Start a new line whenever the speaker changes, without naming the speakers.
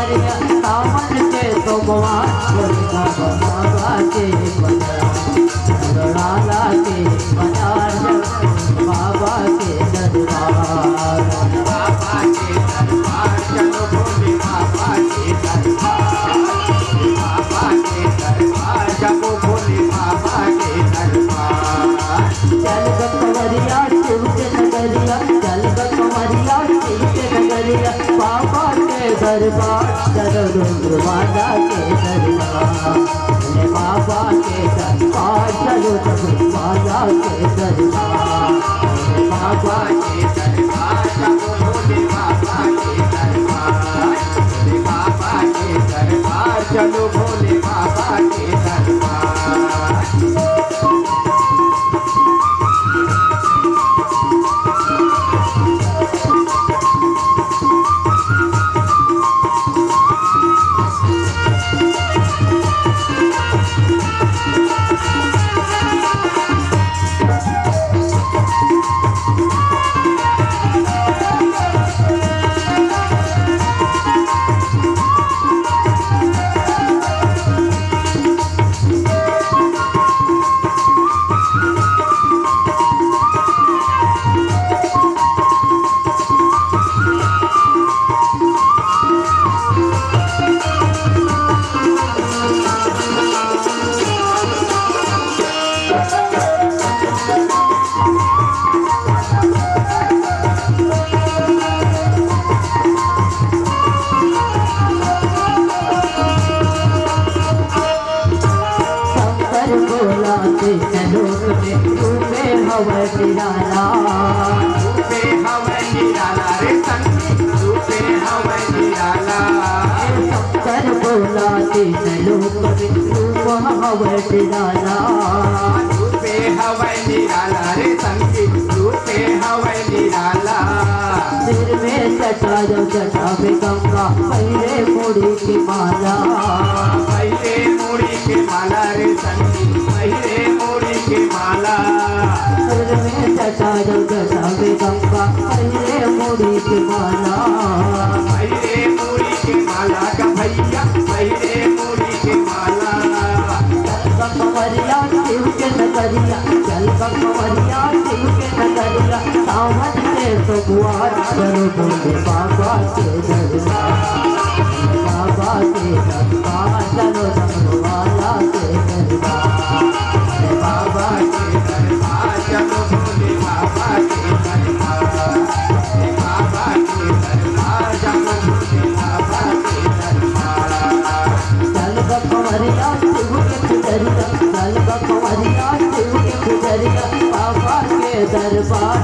नगरिया सावन के सोमवार बोलेगा बाबा के बाजार लाला के बाजार बाबा के दरबार बाबा के दरबार चलो भोले बाबा के दरबार बाबा के दरबार चलो भोले बाबा के दरबार चल कंवरिया शिव के नगरिया चल कंवरिया शिव के नगरिया बाबा के दरबार चलो रुद्रमाता के दरबार बाबा के दरबार चलो रुद्रमाता के दरबार बाबा के दरबार चलो भोले बाबा के दरबार बाबा के दरबार चलो भोले बाबा के दरबार निराला रूपे हवै निराला रे संगीत रूपे हवै निराला शंकर बोला तीन लोक में रूप हवै निराला रूपे हवै निराला रे संगीत रूपे हवै निराला सिर में जटा जब जटा में गंगा पहले मुड़ी की माला पहले मुड़ी की माला रे संगीत पहले मुड़ी की माला सिर में जटा जब जटा में गंगा पहले मुड़ी की माला पहले मुड़ी की माला का भैया पहले मुड़ी की माला चल कंवरिया शिव के नगरिया चल कंवरिया शिव के नगरिया सावन के सोमवार करो भोले बाबा के दरबार बाबा के दरबार चलो डमरुवाला के दरबार बाबा के दरबार चलो भोले बाबा के दरबार बाबा के दरबार चलो भोले बाबा के दरबार चल कंवरिया शिव के पुजरिया चल कंवरिया शिव के पुजरिया बाबा के दरबार